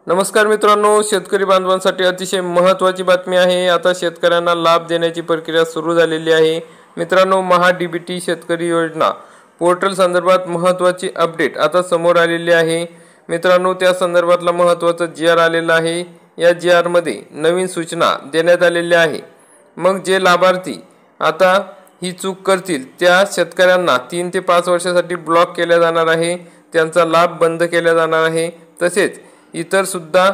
नमस्कार मित्रांनो, शेतकरी बांधवांसाठी अतिशय महत्त्वाची बातमी आहे। आता शेतकऱ्यांना लाभ देण्याची प्रक्रिया सुरू झालेली आहे। मित्रांनो, महा डीबीटी शेतकरी योजना पोर्टल संदर्भात महत्त्वाची अपडेट आता समोर आलेली आहे। मित्रांनो, त्या संदर्भातला महत्त्वाचा जीआर आलेला आहे। या जीआर मध्ये नवीन सूचना देण्यात आलेल्या आहे। मग जे लाभार्थी आता ही चूक करतील त्या शेतकऱ्यांना 3 ते 5 वर्षासाठी ब्लॉक केले जाणार आहे, त्यांचा लाभ बंद केला जाणार आहे। तसेच इतर सुद्धा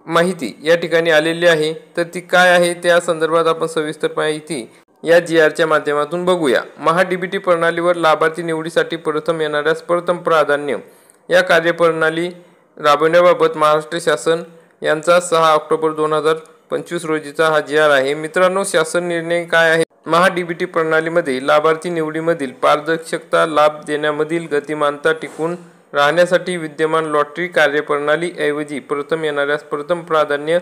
माहिती या ठिकाणी आलेली आहे। तर ती काय आहे त्या संदर्भात आपण सविस्तर माहिती या जीआरच्या माध्यमातून बघूया। महा डीबीटी प्रणालीवर लाभार्थी निवडीसाठी प्रथम येणाऱ्यास प्रथम प्राधान्य या कार्यप्रणाली राबवण्याबाबत महाराष्ट्र शासन यांचा 6 ऑक्टोबर 2025 रोजीचा हा जीआर आहे। मित्रांनो, शासन निर्णय काय आहे? महा डीबीटी प्रणालीमध्ये लाभार्थी निवडीमधील पारदर्शकता, लाभ देण्यामधील गतिमानता टिकून राहण्यासाठी विद्यमान लॉटरी कार्यप्रणाली ऐवजी प्रथम येणाऱ्यास प्रथम प्राधान्य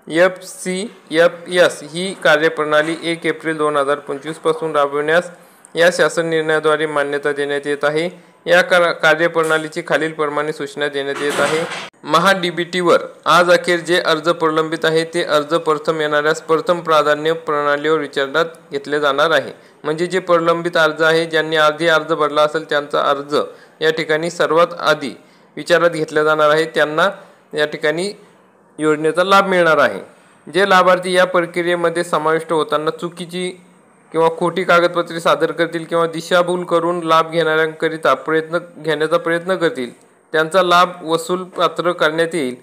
FCFS ही कार्यप्रणाली 1 एप्रिल 2025 पासून राबविण्यास या शासन निर्णयाद्वारे मान्यता देण्यात येत आहे। या कार्यप्रणालीची खालील प्रमाणे सूचना देण्यात येत आहे। महा डीबीटीवर आज अखेर जे अर्ज प्रलंबित आहे ते अर्ज प्रथम येणाऱ्यास प्रथम प्राधान्य प्रणालीवर विचारात घेतले जाणार आहे। म्हणजे जे प्रलंबित अर्ज आहे, ज्यांनी आधी अर्ज भरला असेल त्यांचा अर्ज या ठिकाणी सर्वात आधी विचारात घेतला जाणार आहे। त्यांना या ठिकाणी योजनेचा लाभ मिळणार आहे। जे लाभार्थी या प्रक्रियेमध्ये समाविष्ट होताना चुकीची किंवा खोटी कागदपत्रे सादर करतील किंवा दिशाभूल करून लाभ घेण्याकरिता प्रयत्न करतील, त्यांचा लाभ वसूल पात्र करण्यात येईल।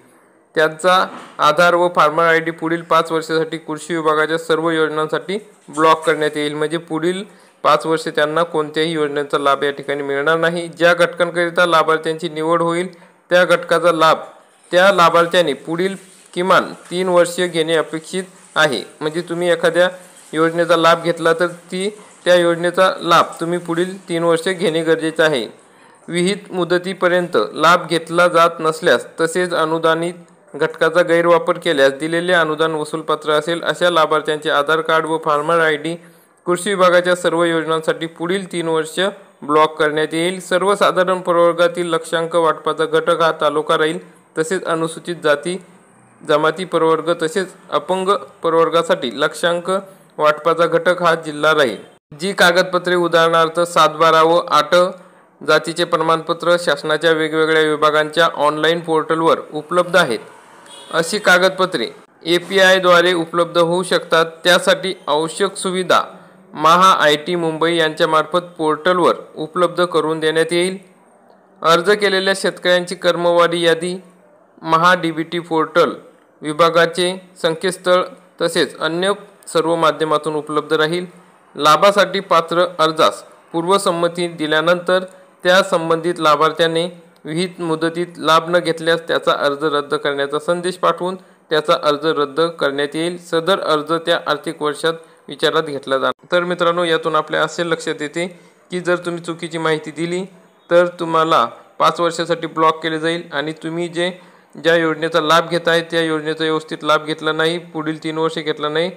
त्यांचा आधार व फार्मर ID पुढील 5 वर्षासाठी कृषी विभागाच्या सर्व योजनांसाठी ब्लॉक करण्यात येईल। म्हणजे पुढील 5 वर्षे त्यांना कोणत्याही योजनेचा लाभ या ठिकाणी मिळणार नाही। ज्या घटकांकरिता लाभार्थ्यांची निवड होईल त्या घटकाचा लाभ त्या लाभार्थ्याने पुढील किमान 3 वर्षे घेणे अपेक्षित आहे। म्हणजे तुम्ही एखाद्या योजनेचा लाभ घेतला तर त्या योजनेचा लाभ तुम्ही पुढील 3 वर्षे घेणे गरजेचे आहे। विहित मुदतीपर्यंत लाभ घेतला जात नसल्यास तसेच अनुदानित घटकाचा गैरवापर केल्यास दिलेले अनुदान वसूलपात्र असेल अशा लाभार्थ्यांचे आधार कार्ड व फार्मर ID कृषी विभागाच्या सर्व योजनांसाठी पुढील 3 वर्ष ब्लॉक करण्यात येईल। सर्वसाधारण प्रवर्गातील लक्षांक वाटपाचा घटक हा तालुका राहील। तसेच अनुसूचित जाती जमाती प्रवर्ग तसेच अपंग प्रवर्गासाठी लक्षांक वाटपाचा घटक हा जिल्हा राहील। जी कागदपत्रे उदाहरणार्थ 7/12 व 8 जातीचे प्रमाणपत्र शासनाच्या वेगवेगळ्या विभागांच्या ऑनलाईन पोर्टलवर उपलब्ध आहेत, अशी कागदपत्रे API द्वारे उपलब्ध होऊ शकतात। त्यासाठी आवश्यक सुविधा महा IT मुंबई यांच्यामार्फत पोर्टलवर उपलब्ध करून देण्यात येईल। अर्ज केलेल्या शेतकऱ्यांची क्रमवारी यादी महा डीबीटी पोर्टल विभागाचे संकेतस्थळ तसेच अन्य सर्व माध्यमातून उपलब्ध राहील। लाभासाठी पात्र अर्जास पूर्वसंमती दिल्यानंतर त्या संबंधित लाभार्थ्याने विहित मुदतीत लाभ न घेतल्यास त्याचा अर्ज रद्द करण्याचा संदेश पाठवून त्याचा अर्ज रद्द करण्यात येईल। सदर अर्ज त्या आर्थिक वर्षात विचारात घेतला जाणार। तर मित्रांनो, यातून आपल्या असे लक्षात येते की जर तुम्ही चुकीची माहिती दिली तर तुम्हाला 5 वर्षासाठी ब्लॉक केले जाईल आणि तुम्ही ज्या योजनेचा लाभ घेत आहे त्या योजनेचा व्यवस्थित लाभ घेतला नाही, पुढील 3 वर्षे घेतला नाही,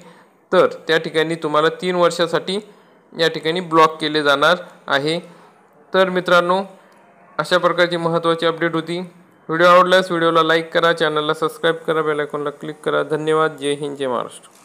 तर त्या ठिकाणी तुम्हाला 3 वर्षासाठी या ठिकाणी ब्लॉक केले जाणार आहे। तर मित्रांनो, अशा प्रकारची महत्त्वाची अपडेट होती। व्हिडिओ आवडल्यास व्हिडिओला लाईक करा, चॅनलला सबस्क्राईब करा, बेल आयकॉनला क्लिक करा। धन्यवाद। जय हिंद, जय महाराष्ट्र।